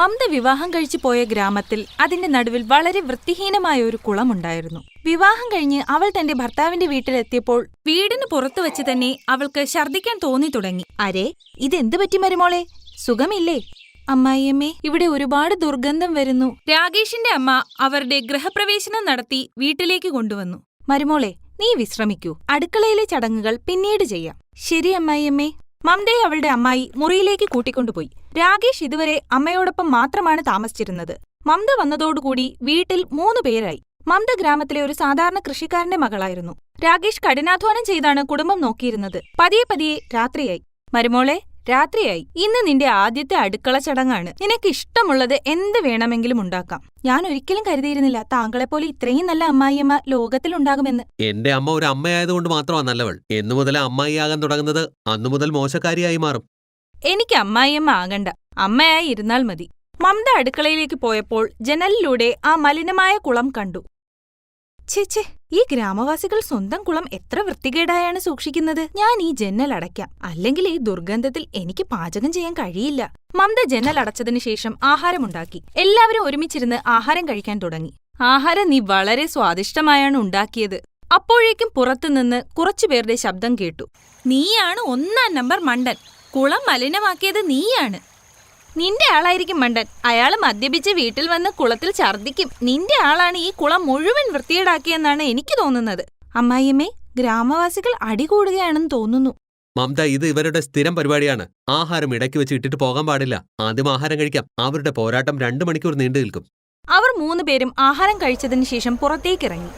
മമത വിവാഹം കഴിച്ചു പോയ ഗ്രാമത്തിൽ അതിന്റെ നടുവിൽ വളരെ വൃത്തിഹീനമായ ഒരു കുളമുണ്ടായിരുന്നു. വിവാഹം കഴിഞ്ഞ് അവൾ തന്റെ ഭർത്താവിന്റെ വീട്ടിലെത്തിയപ്പോൾ വീടിന് പുറത്തു വെച്ച് തന്നെ അവൾക്ക് ഛർദ്ദിക്കാൻ തോന്നി തുടങ്ങി. അരേ, ഇതെന്ത് പറ്റി മരുമോളെ? സുഖമില്ലേ? അമ്മായിയമ്മേ, ഇവിടെ ഒരുപാട് ദുർഗന്ധം വരുന്നു. രാകേഷിന്റെ അമ്മ അവരുടെ ഗൃഹപ്രവേശനം നടത്തി വീട്ടിലേക്ക് കൊണ്ടുവന്നു. മരുമോളെ, നീ വിശ്രമിക്കൂ. അടുക്കളയിലെ ചടങ്ങുകൾ പിന്നീട് ചെയ്യാം. ശരി അമ്മായിയമ്മേ. മമതയെ അവളുടെ അമ്മായി മുറിയിലേക്ക് കൂട്ടിക്കൊണ്ടുപോയി. രാകേഷ് ഇതുവരെ അമ്മയോടൊപ്പം മാത്രമാണ് താമസിച്ചിരുന്നത്. മമത വന്നതോടുകൂടി വീട്ടിൽ 3 പേരായി. മമത ഗ്രാമത്തിലെ ഒരു സാധാരണ കൃഷിക്കാരന്റെ മകളായിരുന്നു. രാകേഷ് കഠിനാധ്വാനം ചെയ്താണ് കുടുംബം നോക്കിയിരുന്നത്. പതിയെ പതിയെ രാത്രിയായി. മരുമോളെ, രാത്രിയായി. ഇന്ന് നിന്റെ ആദ്യത്തെ അടുക്കള ചടങ്ങാണ്. നിനക്ക് ഇഷ്ടമുള്ളത് എന്ത് വേണമെങ്കിലും ഉണ്ടാക്കാം. ഞാൻ ഒരിക്കലും കരുതിയിരുന്നില്ല താങ്കളെപ്പോലെ ഇത്രയും നല്ല അമ്മായിയമ്മ ലോകത്തിലുണ്ടാകുമെന്ന്. എന്റെ അമ്മ ഒരു അമ്മയായതുകൊണ്ട് മാത്രമാണ് നല്ലവൾ. എന്നു മുതൽ അമ്മായിയാകാൻ തുടങ്ങുന്നത് അന്നു മുതൽ മോശക്കാരിയായി മാറും. എനിക്ക് അമ്മായിയമ്മ ആകണ്ട, അമ്മയായി ഇരുന്നാൽ മതി. മമത അടുക്കളയിലേക്ക് പോയപ്പോൾ ജനലിലൂടെ ആ മലിനമായ കുളം കണ്ടു. ഛേ, ഈ ഗ്രാമവാസികൾ സ്വന്തം കുളം എത്ര വൃത്തികേടായാണ് സൂക്ഷിക്കുന്നത്. ഞാൻ ഈ ജനൽ അടയ്ക്കാം, അല്ലെങ്കിൽ ഈ ദുർഗന്ധത്തിൽ എനിക്ക് പാചകം ചെയ്യാൻ കഴിയില്ല. മമത ജനൽ അടച്ചതിനു ശേഷം ആഹാരമുണ്ടാക്കി. എല്ലാവരും ഒരുമിച്ചിരുന്ന് ആഹാരം കഴിക്കാൻ തുടങ്ങി. ആഹാരം നീ വളരെ സ്വാദിഷ്ടമായാണ് ഉണ്ടാക്കിയത്. അപ്പോഴേക്കും പുറത്തുനിന്ന് കുറച്ചുപേരുടെ ശബ്ദം കേട്ടു. നീയാണ് 1-ാം നമ്പർ മണ്ടൻ. കുളം മലിനമാക്കിയത് നീയാണ്. നിന്റെ ആളായിരിക്കും മണ്ടൻ. അയാള് മദ്യപിച്ച് വീട്ടിൽ വന്ന് കുളത്തിൽ ഛർദ്ദിക്കും. നിന്റെ ആളാണ് ഈ കുളം മുഴുവൻ വൃത്തികേടാക്കിയെന്നാണ് എനിക്ക് തോന്നുന്നത്. അമ്മായിയമ്മേ, ഗ്രാമവാസികൾ അടികൂടുകയാണെന്ന് തോന്നുന്നു. മമത, ഇത് ഇവരുടെ സ്ഥിരം പരിപാടിയാണ്. ആഹാരം ഇടയ്ക്ക് വെച്ച് ഇട്ടിട്ട് പോകാൻ പാടില്ല. ആദ്യം ആഹാരം കഴിക്കാം. അവരുടെ പോരാട്ടം 2 മണിക്കൂർ നീണ്ടു നിൽക്കും. അവർ 3 പേരും ആഹാരം കഴിച്ചതിന് ശേഷം പുറത്തേക്കിറങ്ങി.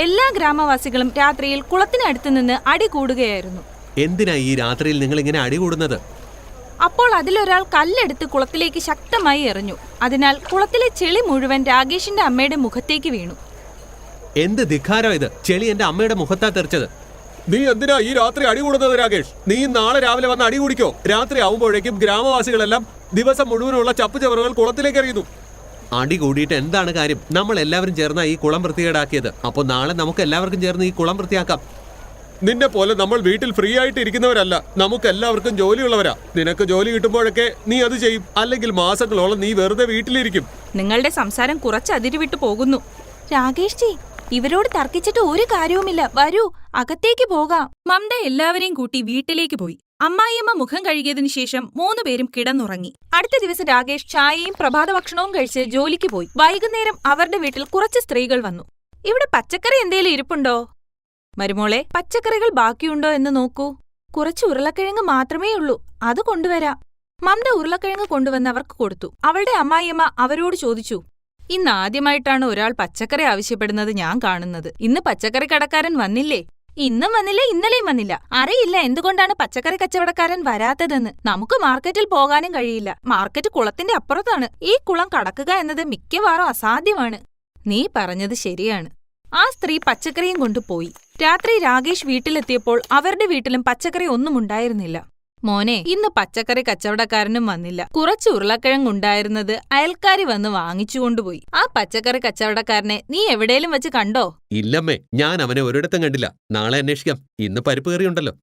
എല്ലാ ഗ്രാമവാസികളും രാത്രിയിൽ കുളത്തിനടുത്ത് നിന്ന് അടികൂടുകയായിരുന്നു. എന്തിനാ ഈ രാത്രിയിൽ നിങ്ങൾ ഇങ്ങനെ അടികൂടുന്നത്? അപ്പോൾ അതിലൊരാൾ കല്ലെടുത്ത് കുളത്തിലേക്ക് ശക്തമായി എറിഞ്ഞു. അതിനാൽ കുളത്തിലെ ചെളി മുഴുവൻ രാകേഷിന്റെ അമ്മയുടെ മുഖത്തേക്ക് വീണു. എന്ത് ധിക്കാരം ഇത്! ചെളി എന്റെ അമ്മയുടെ മുഖത്താ തെറിച്ചത്. നീ എന്തിനാ ഈ രാത്രി അടികൂടുന്നത് രാകേഷ്? നീ നാളെ രാവിലെ വന്ന് അടികൂടിക്കോ. രാത്രി ആവുമ്പോഴേക്കും ഗ്രാമവാസികളെല്ലാം ദിവസം മുഴുവനുള്ള ചപ്പുചവറുകൾ കുളത്തിലേക്ക് എറിയുന്നു. അടികൂടിയിട്ട് എന്താണ് കാര്യം? നമ്മൾ എല്ലാവരും ചേർന്നാ ഈ കുളം വൃത്തികേടാക്കിയത്. അപ്പൊ നാളെ നമുക്ക് എല്ലാവർക്കും ചേർന്ന് ഈ കുളം വൃത്തിയാക്കാം. നിന്നെ പോലെ നമ്മൾ വീട്ടിൽ ഫ്രീ ആയിട്ട് ഇരിക്കുന്നവരല്ല. നമുക്ക് എല്ലാവർക്കും ജോലിയുള്ളവരാ. നിനക്ക് ജോലി കിട്ടുമ്പോഴൊക്കെ നീ അത് ചെയ്യും. അല്ലെങ്കിൽ മാസങ്ങളോളം നീ വെറുതെ വീട്ടിലിരിക്കും. നിങ്ങളുടെ സംസാരം കുറച്ച് അതിരുവിട്ടു പോകുന്നു. രാകേഷ് ജി, ഇവരോട് തർക്കിച്ചിട്ട് ഒരു കാര്യവുമില്ല. വരൂ, അകത്തേക്ക് പോകാം. മമത എല്ലാവരെയും കൂട്ടി വീട്ടിലേക്ക് പോയി. അമ്മായിയമ്മ മുഖം കഴുകിയതിനു ശേഷം 3 പേരും കിടന്നുറങ്ങി. അടുത്ത ദിവസം രാകേഷ് ചായയും പ്രഭാത ഭക്ഷണവും കഴിച്ച് ജോലിക്ക് പോയി. വൈകുന്നേരം അവരുടെ വീട്ടിൽ കുറച്ച് സ്ത്രീകൾ വന്നു. ഇവിടെ പച്ചക്കറി എന്തേലും ഇരിപ്പുണ്ടോ? മരുമോളെ, പച്ചക്കറികൾ ബാക്കിയുണ്ടോ എന്ന് നോക്കൂ. കുറച്ച് ഉരുളക്കിഴങ്ങ് മാത്രമേ ഉള്ളൂ, അത് കൊണ്ടുവരാം. മമത ഉരുളക്കിഴങ്ങ് കൊണ്ടുവന്ന് അവർക്ക് കൊടുത്തു. അവളുടെ അമ്മായിയമ്മ അവരോട് ചോദിച്ചു, ഇന്ന് ആദ്യമായിട്ടാണ് ഒരാൾ പച്ചക്കറി ആവശ്യപ്പെടുന്നത് ഞാൻ കാണുന്നത്. ഇന്ന് പച്ചക്കറി കടക്കാരൻ വന്നില്ലേ? ഇന്നും വന്നില്ല, ഇന്നലെയും വന്നില്ല. അറിയില്ല എന്തുകൊണ്ടാണ് പച്ചക്കറി കച്ചവടക്കാരൻ വരാത്തതെന്ന്. നമുക്ക് മാർക്കറ്റിൽ പോകാനും കഴിയില്ല. മാർക്കറ്റ് കുളത്തിന്റെ അപ്പുറത്താണ്. ഈ കുളം കടക്കുക എന്നത് മിക്കവാറും അസാധ്യമാണ്. നീ പറഞ്ഞത് ശരിയാണ്. ആ സ്ത്രീ പച്ചക്കറിയും കൊണ്ടുപോയി. രാത്രി രാകേഷ് വീട്ടിലെത്തിയപ്പോൾ അവരുടെ വീട്ടിലും പച്ചക്കറി ഒന്നും ഉണ്ടായിരുന്നില്ല. മോനെ, ഇന്ന് പച്ചക്കറി കച്ചവടക്കാരനും വന്നില്ല. കുറച്ച് ഉരുളക്കിഴങ്ങുണ്ടായിരുന്നത് അയൽക്കാരി വന്ന് വാങ്ങിച്ചുകൊണ്ടുപോയി. ആ പച്ചക്കറി കച്ചവടക്കാരനെ നീ എവിടേലും വെച്ച് കണ്ടോ? ഇല്ലമ്മേ, ഞാൻ അവനെ ഒരിടത്തും കണ്ടില്ല. നാളെ അന്വേഷിക്കാം. ഇന്ന് പരിപ്പ് കറിയുണ്ടല്ലോ.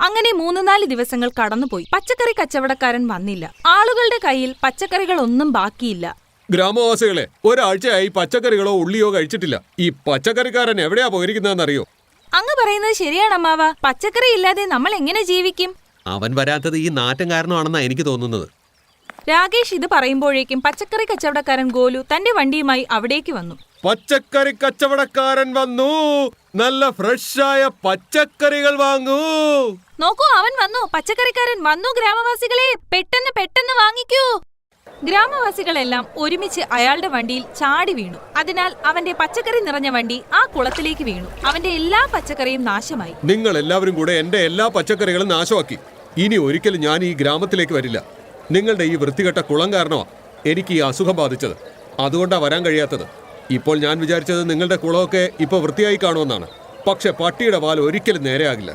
അങ്ങനെ 3-4 ദിവസങ്ങൾ കടന്നുപോയി. പച്ചക്കറി കച്ചവടക്കാരൻ വന്നില്ല. ആളുകളുടെ കയ്യിൽ പച്ചക്കറികളൊന്നും ബാക്കിയില്ല. ഗ്രാമവാസികളെ, ഒരാഴ്ചയായി പച്ചക്കറികളോ ഉള്ളിയോ കഴിച്ചിട്ടില്ല. ഈ പച്ചക്കറിക്കാരൻ എവിടെയാ പോയിരിക്കുന്നതെന്നറിയോ? അങ്ങ് പറയുന്നത് ശരിയാണ് അമ്മാവ. പച്ചക്കറി ഇല്ലാതെ നമ്മൾ എങ്ങനെ ജീവിക്കും? അവൻ വരാത്തത് ഈ നാറ്റം കാരണമാണെന്നാ എനിക്ക് തോന്നുന്നത്. രാകേഷ് ഇത് പറയുമ്പോഴേക്കും പച്ചക്കറി കച്ചവടക്കാരൻ ഗോലു തന്റെ വണ്ടിയുമായി അവിടേക്ക് വന്നു. പച്ചക്കറി കച്ചവടക്കാരൻ വന്നു, നല്ല ഫ്രഷായ പച്ചക്കറികൾ വാങ്ങൂ. നോക്കൂ, അവൻ വന്നു. പച്ചക്കറിക്കാരൻ വന്നു. ഗ്രാമവാസികളെ, പെട്ടെന്ന് പെട്ടെന്ന് വാങ്ങിക്കൂ. ഗ്രാമവാസികളെല്ലാം ഒരുമിച്ച് അയാളുടെ വണ്ടിയിൽ ചാടി വീണു. അതിനാൽ അവന്റെ പച്ചക്കറി നിറഞ്ഞ വണ്ടി ആ കുളത്തിലേക്ക് വീണു. അവന്റെ എല്ലാ പച്ചക്കറിയും നാശമായി. നിങ്ങൾ എല്ലാവരും കൂടെ എന്റെ എല്ലാ പച്ചക്കറികളും നാശമാക്കി. ഇനി ഒരിക്കലും ഞാൻ ഈ ഗ്രാമത്തിലേക്ക് വരില്ല. നിങ്ങളുടെ ഈ വൃത്തികെട്ട കുളം കാരണമാ എനിക്ക് ഈ അസുഖം ബാധിച്ചത്. അതുകൊണ്ടാ വരാൻ കഴിയാത്തത്. ഇപ്പോൾ ഞാൻ വിചാരിച്ചത് നിങ്ങളുടെ കുളമൊക്കെ ഇപ്പൊ വൃത്തിയായി കാണുമെന്നാണ്. പക്ഷെ പട്ടിയുടെ വാൽ ഒരിക്കലും നേരെയാകില്ല.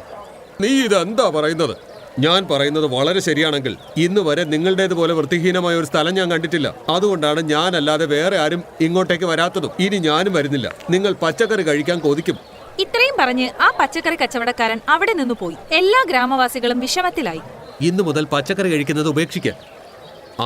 നീ ഇതെന്താ പറയുന്നത്? ഞാൻ പറയുന്നത് വളരെ ശരിയാണെങ്കിൽ ഇന്ന് വരെ നിങ്ങളുടേതുപോലെ വൃത്തിഹീനമായ ഒരു സ്ഥലം ഞാൻ കണ്ടിട്ടില്ല. അതുകൊണ്ടാണ് ഞാനല്ലാതെ വേറെ ആരും ഇങ്ങോട്ടേക്ക് വരാത്തതും. ഇനി ഞാനും വരുന്നില്ല. നിങ്ങൾ പച്ചക്കറി കഴിക്കാൻ കൊതിക്കും. ഇത്രയും പറഞ്ഞ് ആ പച്ചക്കറി കച്ചവടക്കാരൻ അവിടെ നിന്ന് പോയി. എല്ലാ ഗ്രാമവാസികളും വിഷമത്തിലായി. ഇന്നു മുതൽ പച്ചക്കറി കഴിക്കുന്നത് ഉപേക്ഷിക്കുക.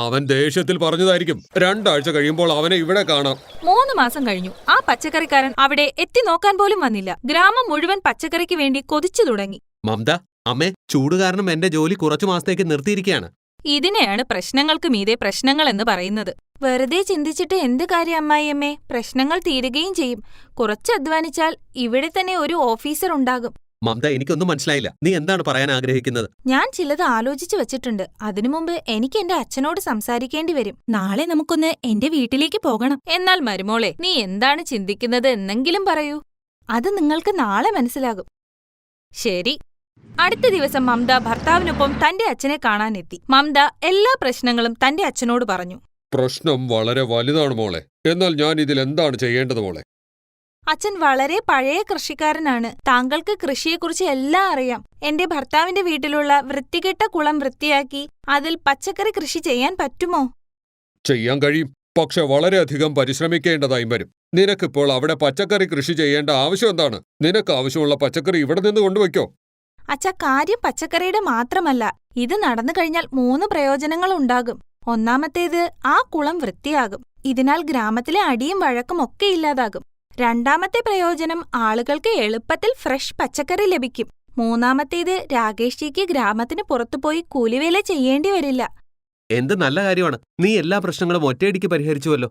അവൻ ദേഷ്യത്തിൽ പറഞ്ഞതായിരിക്കും. 2 ആഴ്ച കഴിയുമ്പോൾ അവനെ ഇവിടെ കാണാം. 3 മാസം കഴിഞ്ഞു. ആ പച്ചക്കറിക്കാരൻ അവിടെ എത്തി നോക്കാൻ പോലും വന്നില്ല. ഗ്രാമം മുഴുവൻ പച്ചക്കറിക്ക് വേണ്ടി കൊതിച്ചു തുടങ്ങി. മമത, അമ്മേ, ചൂട് കാരണം എന്റെ ജോലി കുറച്ചു മാസത്തേക്ക് നിർത്തിയിരിക്കുകയാണ്. ഇതിനെയാണ് പ്രശ്നങ്ങൾക്ക് മീതെ പ്രശ്നങ്ങൾ എന്ന് പറയുന്നത്. വെറുതെ ചിന്തിച്ചിട്ട് എന്ത് കാര്യം അമ്മായിയമ്മേ? പ്രശ്നങ്ങൾ തീരുകയും ചെയ്യും. കുറച്ച് അധ്വാനിച്ചാൽ ഇവിടെ തന്നെ ഒരു ഓഫീസർ ഉണ്ടാകും. മമത, എനിക്കൊന്നും മനസ്സിലായില്ല. നീ എന്താണ് പറയാൻ ആഗ്രഹിക്കുന്നത്? ഞാൻ ചിലത് ആലോചിച്ചു വച്ചിട്ടുണ്ട്. അതിനു മുമ്പ് എനിക്ക് എന്റെ അച്ഛനോട് സംസാരിക്കേണ്ടി വരും. നാളെ നമുക്കൊന്ന് എന്റെ വീട്ടിലേക്ക് പോകണം. എന്നാൽ മരുമോളെ, നീ എന്താണ് ചിന്തിക്കുന്നത് എന്നെങ്കിലും പറയൂ. അത് നിങ്ങൾക്ക് നാളെ മനസ്സിലാകും. ശരി. അടുത്ത ദിവസം മമത ഭർത്താവിനൊപ്പം തന്റെ അച്ഛനെ കാണാനെത്തി. മമത എല്ലാ പ്രശ്നങ്ങളും തന്റെ അച്ഛനോട് പറഞ്ഞു. പ്രശ്നം വളരെ വലുതാണ് മോളെ. എന്നാൽ ഞാൻ ഇതിൽ എന്താണ് ചെയ്യേണ്ടത് മോളെ? അച്ഛൻ വളരെ പഴയ കൃഷിക്കാരനാണ്. താങ്കൾക്ക് കൃഷിയെക്കുറിച്ച് എല്ലാം അറിയാം. എന്റെ ഭർത്താവിന്റെ വീട്ടിലുള്ള വൃത്തികെട്ട കുളം വൃത്തിയാക്കി അതിൽ പച്ചക്കറി കൃഷി ചെയ്യാൻ പറ്റുമോ? ചെയ്യാൻ കഴിയും, പക്ഷെ വളരെയധികം പരിശ്രമിക്കേണ്ടതായി വരും. നിനക്കിപ്പോൾ അവിടെ പച്ചക്കറി കൃഷി ചെയ്യേണ്ട ആവശ്യം എന്താണ്? നിനക്ക് ആവശ്യമുള്ള പച്ചക്കറി ഇവിടെ നിന്ന് കൊണ്ടുവയ്ക്കോ. അച്ഛ, കാര്യം പച്ചക്കറിയുടെ മാത്രമല്ല. ഇത് നടന്നു കഴിഞ്ഞാൽ 3 പ്രയോജനങ്ങൾ ഉണ്ടാകും. ഒന്നാമത്തേത്, ആ കുളം വൃത്തിയാകും. ഇതിനാൽ ഗ്രാമത്തിലെ അടിയും വഴക്കും ഒക്കെ ഇല്ലാതാകും. രണ്ടാമത്തെ പ്രയോജനം, ആളുകൾക്ക് എളുപ്പത്തിൽ ഫ്രഷ് പച്ചക്കറി ലഭിക്കും. മൂന്നാമത്തേത്, രാകേഷ്ജിക്ക് ഗ്രാമത്തിന് പുറത്തുപോയി കൂലിവേല ചെയ്യേണ്ടി വരില്ല. എന്ത് നല്ല കാര്യമാണ്. നീ എല്ലാ പ്രശ്നങ്ങളും ഒറ്റയടിക്ക് പരിഹരിച്ചുവല്ലോ.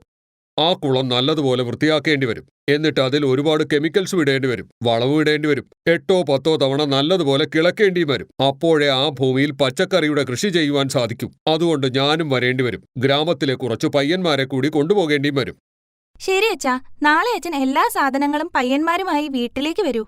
ആ കുളം നല്ലതുപോലെ വൃത്തിയാക്കേണ്ടി വരും. എന്നിട്ട് അതിൽ ഒരുപാട് കെമിക്കൽസ് വിടേണ്ടി വരും, വളവ് ഇടേണ്ടി വരും. 8 10 തവണ നല്ലതുപോലെ കിളക്കേണ്ടിയും വരും. അപ്പോഴേ ആ ഭൂമിയിൽ പച്ചക്കറിയുടെ കൃഷി ചെയ്യുവാൻ സാധിക്കും. അതുകൊണ്ട് ഞാനും വരേണ്ടി വരും. ഗ്രാമത്തിലെ കുറച്ചു പയ്യന്മാരെ കൂടി കൊണ്ടുപോകേണ്ടിയും വരും. ശരി അച്ഛാ, നാളെ അച്ഛൻ എല്ലാ സാധനങ്ങളും പയ്യന്മാരുമായി വീട്ടിലേക്ക് വരൂ.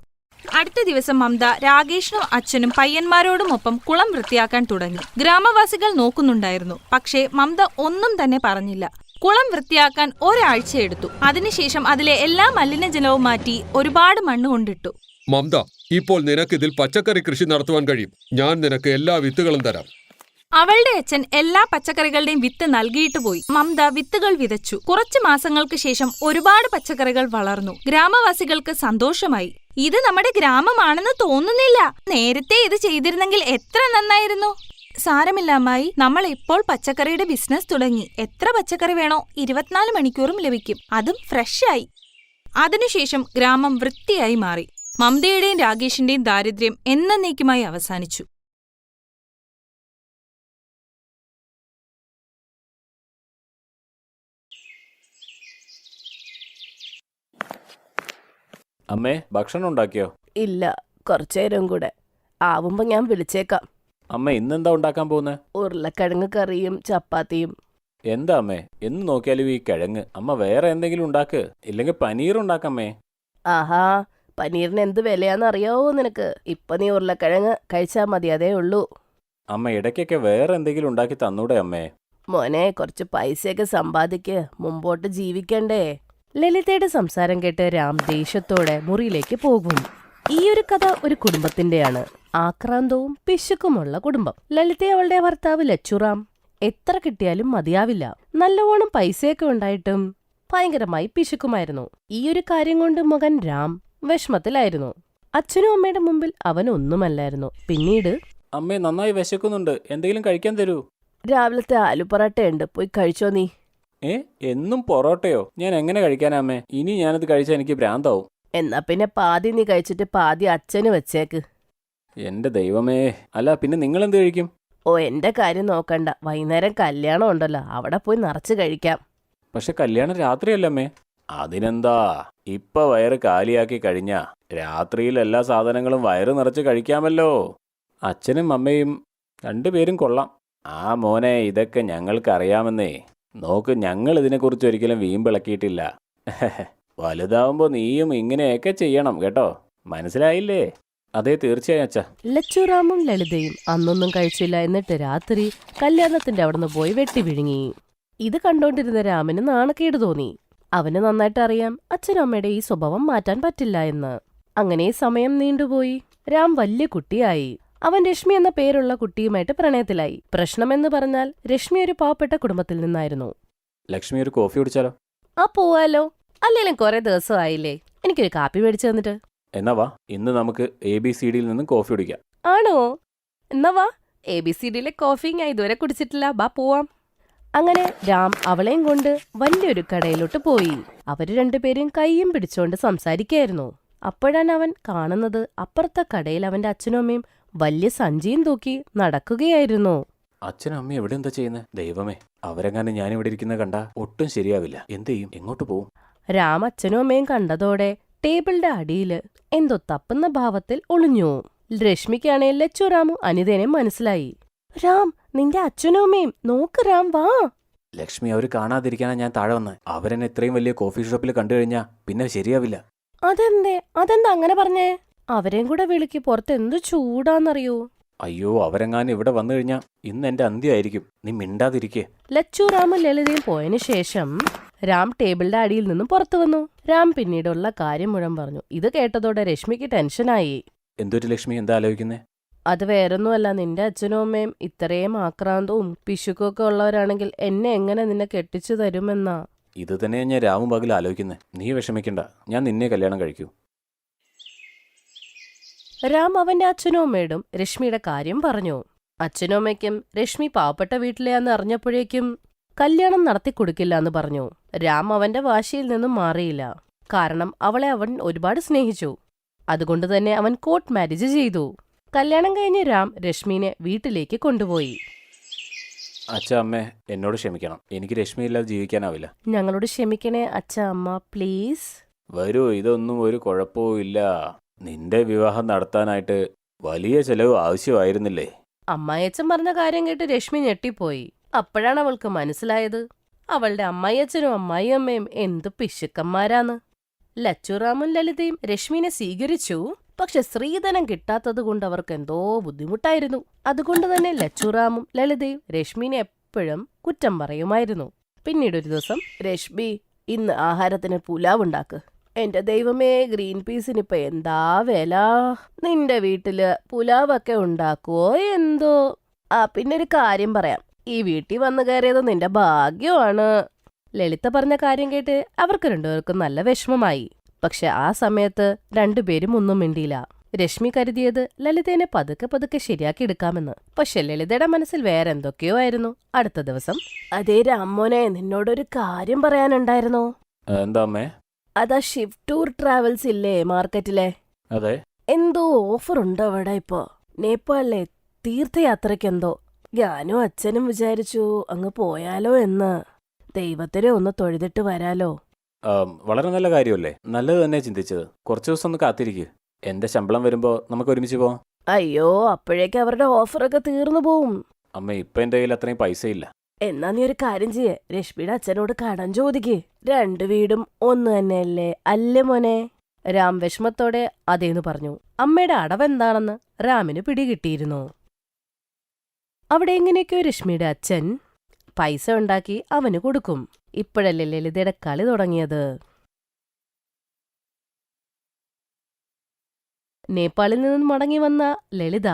അടുത്ത ദിവസം മമത രാകേഷിനും അച്ഛനും പയ്യന്മാരോടുമൊപ്പം കുളം വൃത്തിയാക്കാൻ തുടങ്ങി. ഗ്രാമവാസികൾ നോക്കുന്നുണ്ടായിരുന്നു. പക്ഷേ മമത ഒന്നും തന്നെ പറഞ്ഞില്ല. കുളം വൃത്തിയാക്കാൻ ഒരാഴ്ച എടുത്തു. അതിനുശേഷം അതിലെ എല്ലാ മലിനജലവും മാറ്റി ഒരുപാട് മണ്ണ് കൊണ്ടിട്ടു. മമത, ഇപ്പോൾ നിനക്കിതിൽ പച്ചക്കറി കൃഷി നടത്തുവാൻ കഴിയും. ഞാൻ നിനക്ക് എല്ലാ വിത്തുകളും തരാം. അവളുടെ അച്ഛൻ എല്ലാ പച്ചക്കറികളുടെയും വിത്ത് നൽകിയിട്ട് പോയി. മമത വിത്തുകൾ വിതച്ചു. കുറച്ചു മാസങ്ങൾക്ക് ശേഷം ഒരുപാട് പച്ചക്കറികൾ വളർന്നു. ഗ്രാമവാസികൾക്ക് സന്തോഷമായി. ഇത് നമ്മുടെ ഗ്രാമമാണെന്ന് തോന്നുന്നില്ല. നേരത്തെ ഇത് ചെയ്തിരുന്നെങ്കിൽ എത്ര നന്നായിരുന്നു. സാരമില്ല അമ്മായി, നമ്മൾ ഇപ്പോൾ പച്ചക്കറിയുടെ ബിസിനസ് തുടങ്ങി. എത്ര പച്ചക്കറി വേണോ 24 മണിക്കൂറും ലഭിക്കും. അതും ഫ്രഷായി. അതിനുശേഷം ഗ്രാമം വൃത്തിയായി മാറി. മമതയുടെയും രാകേഷിന്റെയും ദാരിദ്ര്യം എന്നേക്കുമായി അവസാനിച്ചു. അമ്മേ, ഭക്ഷണം ഉണ്ടാക്കിയോ? ഇല്ല, കുറച്ചേരം കൂടെ ആവുമ്പോ ഞാൻ വിളിച്ചേക്കാം. അമ്മ ഇന്നെന്താ ഉണ്ടാക്കാൻ പോകുന്നത്? ഉരുളക്കിഴങ്ങ് കറിയും ചപ്പാത്തിയും. എന്താ അമ്മേ, എന്ന് നോക്കിയാലും ഈ കിഴങ്ങ്. അമ്മ വേറെ എന്തെങ്കിലും ഉണ്ടാക്ക്, ഇല്ലെങ്കിൽ പനീർ ഉണ്ടാക്കമ്മേ. ആഹാ, പനീറിന് എന്ത് വിലയാന്ന് അറിയാവോ നിനക്ക്? ഇപ്പൊ നീ ഉരുളക്കിഴങ്ങ് കഴിച്ചാ മതി, അതേ ഉള്ളൂ. അമ്മ ഇടയ്ക്കൊക്കെ വേറെ എന്തെങ്കിലും ഉണ്ടാക്കി തന്നൂടെ അമ്മേ? മോനെ, കുറച്ച് പൈസയൊക്കെ സമ്പാദിക്ക്, മുമ്പോട്ട് ജീവിക്കണ്ടേ. ലളിതയുടെ സംസാരം കേട്ട് രാം ദേഷ്യത്തോടെ മുറിയിലേക്ക് പോകും. ഈ ഒരു കഥ ഒരു കുടുംബത്തിന്റെയാണ്. ആക്രാന്തവും പിശുക്കുമുള്ള കുടുംബം. ലളിത അവളുടെ ഭർത്താവ് ലച്ചുറാം എത്ര കിട്ടിയാലും മതിയാവില്ല. നല്ലവണ്ണം പൈസയൊക്കെ ഉണ്ടായിട്ടും ഭയങ്കരമായി പിശുക്കുമായിരുന്നു. ഈ ഒരു കാര്യം കൊണ്ട് മകൻ രാം വിഷമത്തിലായിരുന്നു. അച്ഛനും അമ്മയുടെ മുമ്പിൽ അവൻ ഒന്നുമല്ലായിരുന്നു. പിന്നീട്, അമ്മേ നന്നായി വിശക്കുന്നുണ്ട്, എന്തെങ്കിലും കഴിക്കാൻ തരൂ. രാവിലത്തെ ആലുപൊറോട്ടയുണ്ട്, പോയി കഴിച്ചോ നീ. എന്നും പൊറോട്ടയോ? ഞാൻ എങ്ങനെ കഴിക്കാനാ അമ്മേ? ഇനി ഞാനത് കഴിച്ചാൽ എനിക്ക് ഭ്രാന്താവും. എന്നാ പിന്നെ പാതി നീ കഴിച്ചിട്ട് പാതി അച്ഛന് വെച്ചേക്ക്. എന്റെ ദൈവമേ. അല്ല, പിന്നെ നിങ്ങൾ എന്ത് കഴിക്കും? ഓ, എന്റെ കാര്യം നോക്കണ്ട. വൈകുന്നേരം കല്യാണം ഉണ്ടല്ലോ, അവിടെ പോയി നിറച്ച് കഴിക്കാം. പക്ഷെ കല്യാണം രാത്രിയല്ലമ്മേ. അതിനെന്താ, ഇപ്പൊ വയറ് കാലിയാക്കി കഴിഞ്ഞാ രാത്രിയിൽ എല്ലാ സാധനങ്ങളും വയറ് നിറച്ച് കഴിക്കാമല്ലോ. അച്ഛനും അമ്മയും 2 പേരും കൊള്ളാം. ആ മോനെ, ഇതൊക്കെ ഞങ്ങൾക്കറിയാമെന്നേ. നോക്ക്, ഞങ്ങൾ ഇതിനെക്കുറിച്ച് ഒരിക്കലും വീമ്പിളക്കിയിട്ടില്ല. വലുതാവുമ്പോ നീയും ഇങ്ങനെയൊക്കെ ചെയ്യണം കേട്ടോ, മനസ്സിലായില്ലേ? അതെ, തീർച്ചയായും അച്ഛാ. ലച്ചുറാമും ലളിതയും അന്നൊന്നും കഴിച്ചില്ല. എന്നിട്ട് രാത്രി കല്യാണത്തിന്റെ അവിടുന്ന് പോയി വെട്ടി വിഴുങ്ങി. ഇത് കണ്ടോണ്ടിരുന്ന രാമന് നാണക്കേട് തോന്നി. അവന് നന്നായിട്ട് അറിയാം അച്ഛനും അമ്മയുടെ ഈ സ്വഭാവം മാറ്റാൻ പറ്റില്ല എന്ന്. അങ്ങനെ സമയം നീണ്ടുപോയി. രാം വലിയ കുട്ടിയായി. അവൻ രശ്മി എന്ന പേരുള്ള കുട്ടിയുമായിട്ട് പ്രണയത്തിലായി. പ്രശ്നമെന്ന് പറഞ്ഞാൽ രശ്മി ഒരു പാവപ്പെട്ട കുടുംബത്തിൽ നിന്നായിരുന്നു. ലക്ഷ്മി, ഒരു കോഫി കുടിച്ചാലോ? ആ, പോവാലോ. അല്ലെങ്കിലും കുറെ ദിവസമായില്ലേ, എനിക്കൊരു കാപ്പി മേടിച്ചു തന്നിട്ട്. എന്നാ വാ, ഇന്ന് നമുക്ക് ABCDയിൽ നിന്നും കോഫി കുടിക്കാം. ആണോ? എന്നാ വാ, ABCDയിലെ കോഫി ഞാൻ ഇതുവരെ കുടിച്ചിട്ടില്ല. ബാ പോവാം. അങ്ങനെ രാം അവളെയും കൊണ്ട് വലിയൊരു കടയിലോട്ട് പോയി. അവര് രണ്ടുപേരും കൈയും പിടിച്ചോണ്ട് സംസാരിക്കായിരുന്നു. അപ്പോഴാണ് അവൻ കാണുന്നത് അപ്പുറത്തെ കടയിൽ അവന്റെ അച്ഛനും അമ്മയും വലിയ സഞ്ചിയും തൂക്കി നടക്കുകയായിരുന്നു. അച്ഛനും അമ്മയും എവിടെ എന്താ ചെയ്യുന്നത്? ദൈവമേ, അവരെങ്ങാനും ഞാനിവിടെ ഇരിക്കുന്നത് കണ്ടാ ഒട്ടും ശരിയാവില്ല. എന്ത് ചെയ്യും? എങ്ങോട്ട് പോവും? രാം അച്ഛനും അമ്മയും കണ്ടതോടെ ടേബിളിന്റെ അടിയില് എന്തോ തപ്പുന്ന ഭാവത്തിൽ ഒളിഞ്ഞു. രശ്മിക്കാണെ ലച്ചുറാമും അനിതേനെയും മനസ്സിലായി. രാം, നിന്റെ അച്ഛനും അമ്മയും നോക്ക് രാം, വാ. ലക്ഷ്മി, അവർ കാണാതിരിക്കാനാ ഞാൻ താഴെ വന്ന്. അവരെന്നെ ഇത്രയും വലിയ കോഫി ഷോപ്പിൽ കണ്ടു കഴിഞ്ഞാ പിന്നെ ശരിയാവില്ല. അതെന്താ അങ്ങനെ പറഞ്ഞേ? അവരെയും കൂടെ വിളിക്ക്, പുറത്ത് എന്ത് ചൂടാന്നറിയോ. അയ്യോ, അവരെങ്ങാനും ഇവിടെ വന്നു കഴിഞ്ഞാ ഇന്ന് എന്റെ അന്ത്യമായിരിക്കും. നീ മിണ്ടാതിരിക്കേ. ലച്ചുറാമും ലളിതയും പോയതിനു ശേഷം രാം ടേബിളിന്റെ അടിയിൽ നിന്നും പുറത്തു വന്നു. രാം പിന്നീടുള്ള കാര്യം മുഴുവൻ പറഞ്ഞു. ഇത് കേട്ടതോടെ രശ്മിക്ക് ടെൻഷനായി. എന്തൊരു ലക്ഷ്മി, എന്താ ആലോചിക്കുന്നേ? അത് വേറൊന്നുമല്ല, നിന്റെ അച്ഛനും അമ്മയും ഇത്രയും ആക്രാന്തവും പിശുക്കൊക്കെ ഉള്ളവരാണെങ്കിൽ എന്നെ എങ്ങനെ നിന്നെ കെട്ടിച്ചു തരുമെന്നാ. ഇത് തന്നെയാ ഞാൻ രാവും പകൽ ആലോചിക്കുന്നേ. നീ വിഷമിക്കണ്ട, ഞാൻ നിന്നെ കല്യാണം കഴിക്കൂ. രാം അവന്റെ അച്ഛനും അമ്മയോടും രശ്മിയുടെ കാര്യം പറഞ്ഞു. അച്ഛനും അമ്മയ്ക്കും രശ്മി പാവപ്പെട്ട വീട്ടിലെയാന്ന് അറിഞ്ഞപ്പോഴേക്കും കല്യാണം നടത്തിക്കൊടുക്കില്ല എന്ന് പറഞ്ഞു. രാം അവന്റെ വാശിയിൽ നിന്നും മാറിയില്ല. കാരണം അവളെ അവൻ ഒരുപാട് സ്നേഹിച്ചു. അതുകൊണ്ട് തന്നെ അവൻ കോർട്ട് മാരേജ് ചെയ്തു. കല്യാണം കഴിഞ്ഞ് രാം രശ്മിനെ വീട്ടിലേക്ക് കൊണ്ടുപോയി. അച്ഛ, അമ്മേ, എന്നോട് ക്ഷമിക്കണം. എനിക്ക് രശ്മിയില്ലാതെ ജീവിക്കാനാവില്ല. ഞങ്ങളോട് ക്ഷമിക്കണേ അച്ഛ അമ്മ, പ്ലീസ്. വരൂ, ഇതൊന്നും ഒരു കുഴപ്പവും ഇല്ല. നിന്റെ വിവാഹം നടത്താനായിട്ട് വലിയ ചെലവ് ആവശ്യമായിരുന്നില്ലേ? അമ്മായിയച്ഛൻ പറഞ്ഞ കാര്യം കേട്ട് രശ്മി ഞെട്ടിപ്പോയി. അപ്പോഴാണ് അവൾക്ക് മനസ്സിലായത് അവളുടെ അമ്മായിയച്ഛനും അമ്മായിയമ്മയും എന്തു പിശുക്കന്മാരാന്ന്. ലച്ചുറാമും ലളിതയും രശ്മിനെ സ്വീകരിച്ചു. പക്ഷെ സ്ത്രീധനം കിട്ടാത്തത് കൊണ്ട് അവർക്ക് എന്തോ ബുദ്ധിമുട്ടായിരുന്നു. അതുകൊണ്ട് തന്നെ ലച്ചുറാമും ലളിതയും രശ്മിനെ എപ്പോഴും കുറ്റം പറയുമായിരുന്നു. പിന്നീടൊരു ദിവസം, രശ്മി, ഇന്ന് ആഹാരത്തിന് പുലാവ് ഉണ്ടാക്ക്. എന്റെ ദൈവമേ, ഗ്രീൻ പീസിനിപ്പ എന്താ വില. നിന്റെ വീട്ടില് പുലാവൊക്കെ ഉണ്ടാക്കുവോ എന്തോ? പിന്നൊരു കാര്യം പറയാം, ഈ വീട്ടിൽ വന്നു കയറിയത് നിന്റെ ഭാഗ്യമാണ്. ലളിത പറഞ്ഞ കാര്യം കേട്ട് അവർക്ക് രണ്ടുപേർക്കും നല്ല വിഷമമായി. പക്ഷെ ആ സമയത്ത് രണ്ടുപേരും ഒന്നും മിണ്ടിയില്ല. രശ്മി കരുതിയത് ലളിതേനെ പതുക്കെ പതുക്കെ ശരിയാക്കി എടുക്കാമെന്ന്. പക്ഷെ ലളിതയുടെ മനസ്സിൽ വേറെ എന്തൊക്കെയോ ആയിരുന്നു. അടുത്ത ദിവസം, അതേ രാമോനെ, നിന്നോടൊരു കാര്യം പറയാനുണ്ടായിരുന്നോ? എന്താ അമ്മേ? അതാ ഷിഫ്റ്റ് ടൂർ ട്രാവൽസ് ഇല്ലേ മാർക്കറ്റിലെ, അതെ. എന്തോ ഓഫർ ഉണ്ട് അവിടെ ഇപ്പോ. നേപ്പാളിലെ തീർത്ഥയാത്രയ്ക്കെന്തോ. ഞാനും അച്ഛനും വിചാരിച്ചു അങ്ങ് പോയാലോ എന്ന്. ദൈവത്തിനെ ഒന്ന് തൊഴുതിട്ട് വരാലോ. വളരെ നല്ല കാര്യമല്ലേ? നല്ലത് തന്നെ ചിന്തിച്ചത്. കുറച്ചു ദിവസം ഒന്ന് കാത്തിരിക്കുക. എന്റെ ശമ്പളം വരുമ്പോ നമുക്ക് ഒരുമിച്ച് പോവാം. അയ്യോ, അപ്പോഴേക്ക് അവരുടെ ഓഫറൊക്കെ തീർന്നു പോവും. അമ്മ, ഇപ്പൊ എന്റെ കയ്യിൽ അത്രയും പൈസ ഇല്ല. എന്നാ നീ ഒരു കാര്യം ചെയ്യേ, രശ്മിയുടെ അച്ഛനോട് കടം ചോദിക്കേ. രണ്ടു വീടും ഒന്ന് തന്നെയല്ലേ, അല്ലേ മോനെ? രാം വിഷമത്തോടെ അതേന്ന് പറഞ്ഞു. അമ്മയുടെ അടവെന്താണെന്ന് രാമിന് പിടികിട്ടിയിരുന്നു. അവിടെ എങ്ങനെയൊക്കെയോ രശ്മിയുടെ അച്ഛൻ പൈസ ഉണ്ടാക്കി അവന് കൊടുക്കും. ഇപ്പോഴല്ലേ ലളിതയുടെ കളി തുടങ്ങിയത്. നേപ്പാളിൽ നിന്നും മടങ്ങി വന്ന ലളിത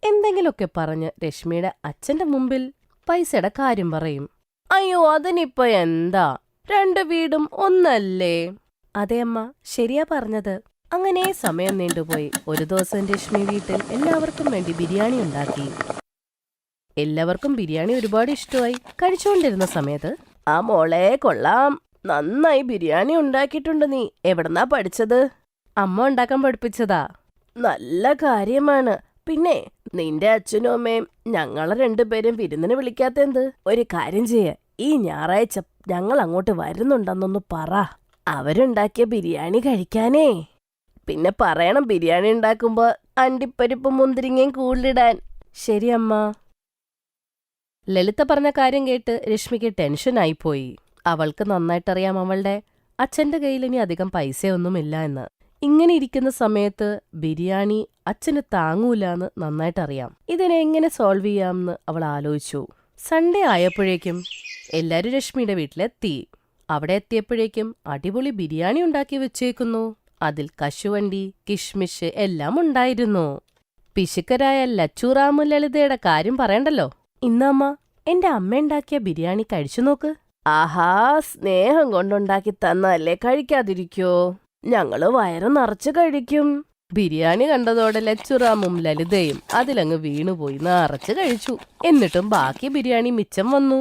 എന്തെങ്കിലുമൊക്കെ പറഞ്ഞ് രശ്മിയുടെ അച്ഛന്റെ മുമ്പിൽ പൈസയുടെ കാര്യം പറയും. അയ്യോ, അതിനിപ്പോ എന്താ, രണ്ടു വീടും ഒന്നല്ലേ? അതെ അമ്മ, ശരിയാ പറഞ്ഞത്. അങ്ങനെ സമയം നീണ്ടുപോയി. ഒരു ദിവസം രശ്മി വീട്ടിൽ എല്ലാവർക്കും വേണ്ടി ബിരിയാണി ഉണ്ടാക്കി. എല്ലാവർക്കും ബിരിയാണി ഒരുപാട് ഇഷ്ടമായി. കഴിച്ചുകൊണ്ടിരുന്ന സമയത്ത്, ആ മോളെ, കൊള്ളാം, നന്നായി ബിരിയാണി ഉണ്ടാക്കിയിട്ടുണ്ട്. നീ എവിടെന്നാ പഠിച്ചത്? അമ്മ ഉണ്ടാക്കാൻ പഠിപ്പിച്ചതാ. നല്ല കാര്യമാണ്. പിന്നെ നിന്റെ അച്ഛനും അമ്മയും ഞങ്ങളെ രണ്ടുപേരും വിരുന്നിന് വിളിക്കാത്തെന്ത്? ഒരു കാര്യം ചെയ്യ, ഈ ഞായറാഴ്ച ഞങ്ങൾ അങ്ങോട്ട് വരുന്നുണ്ടെന്നൊന്ന് പറ. അവരുണ്ടാക്കിയ ബിരിയാണി കഴിക്കാനേ. പിന്നെ പറയണം, ബിരിയാണി ഉണ്ടാക്കുമ്പോ അണ്ടിപ്പരിപ്പും മുന്തിരിങ്ങയും കൂടുതലിടാൻ. ശരി അമ്മ. ലളിത പറഞ്ഞ കാര്യം കേട്ട് രശ്മിക്ക് ടെൻഷനായിപ്പോയി. അവൾക്ക് നന്നായിട്ടറിയാം അവളുടെ അച്ഛന്റെ കയ്യിൽ ഇനി അധികം പൈസയൊന്നുമില്ല എന്ന്. ഇങ്ങനെ ഇരിക്കുന്ന സമയത്ത് ബിരിയാണി അച്ഛന് താങ്ങൂലെന്ന് നന്നായിട്ടറിയാം. ഇതിനെ എങ്ങനെ സോൾവ് ചെയ്യാമെന്ന് അവൾ ആലോചിച്ചു. സൺഡേ ആയപ്പോഴേക്കും എല്ലാരും രശ്മിയുടെ വീട്ടിലെത്തി. അവിടെ എത്തിയപ്പോഴേക്കും അടിപൊളി ബിരിയാണി ഉണ്ടാക്കി വെച്ചേക്കുന്നു. അതിൽ കശുവണ്ടി, കിഷ്മിഷ് എല്ലാം ഉണ്ടായിരുന്നു. പിശുക്കരായ ലച്ചുറാമും ലളിതയുടെ കാര്യം പറയണ്ടല്ലോ. ഇന്നമ്മ, എന്റെ അമ്മ ഉണ്ടാക്കിയ ബിരിയാണി കഴിച്ചു നോക്ക്. ആഹാ, സ്നേഹം കൊണ്ടുണ്ടാക്കി തന്നല്ലേ, കഴിക്കാതിരിക്കോ? ഞങ്ങള് വയറ് നിറച്ച് കഴിക്കും. ബിരിയാണി കണ്ടതോടെ ലച്ചുറാമും ലളിതയും അതിലങ്ങ് വീണുപോയി നിറച്ച് കഴിച്ചു. എന്നിട്ടും ബാക്കി ബിരിയാണി മിച്ചം വന്നു.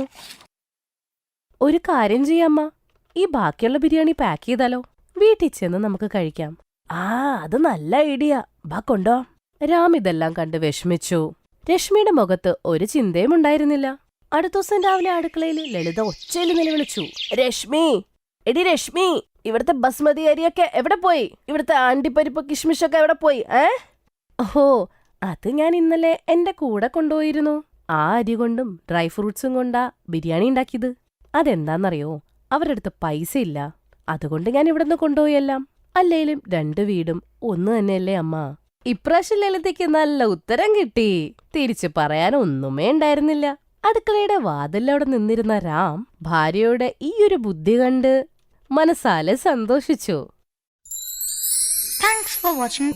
ഒരു കാര്യം ചെയ്യാമ്മ, ഈ ബാക്കിയുള്ള ബിരിയാണി പാക്ക് ചെയ്താലോ? വീട്ടിൽ ചെന്ന് നമുക്ക് കഴിക്കാം. ആ, അത് നല്ല ഐഡിയ. ബാ കൊണ്ടോ. രാം ഇതെല്ലാം കണ്ട് വിഷമിച്ചു. രശ്മിയുടെ മുഖത്ത് ഒരു ചിന്തയും ഉണ്ടായിരുന്നില്ല. അടുത്ത ദിവസം രാവിലെ അടുക്കളയിൽ ലളിത ഒച്ചയിൽ നിലവിളിച്ചു. രശ്മി, എടി രശ്മി, ഇവിടുത്തെ ബസ്മതി അരിയൊക്കെ എവിടെ പോയി? ഇവിടുത്തെ ആണ്ടിപ്പരിപ്പ് കിഷ്മിഷൊക്കെ എവിടെ പോയി? ഓഹോ, അത് ഞാൻ ഇന്നലെ എന്റെ കൂടെ കൊണ്ടുപോയിരുന്നു. ആ അരി കൊണ്ടും ഡ്രൈ ഫ്രൂട്ട്സും കൊണ്ടാ ബിരിയാണി ഉണ്ടാക്കിയത്. അതെന്താന്നറിയോ, അവരുടെ അടുത്ത് പൈസ ഇല്ല. അതുകൊണ്ട് ഞാൻ ഇവിടുന്ന് കൊണ്ടുപോയെല്ലാം. അല്ലേലും 2 വീടും ഒന്ന് തന്നെയല്ലേ അമ്മ? ഇപ്രാവശ്യം ലളിതയ്ക്ക് നല്ല ഉത്തരം കിട്ടി. തിരിച്ചു പറയാൻ ഒന്നുമേ ഉണ്ടായിരുന്നില്ല. അടുക്കളയുടെ വാതിലവിടെ നിന്നിരുന്ന രാം ഭാര്യയുടെ ഈ ഒരു ബുദ്ധി കണ്ട് മനസ്സാലെ സന്തോഷിച്ചു. Thanks for watching.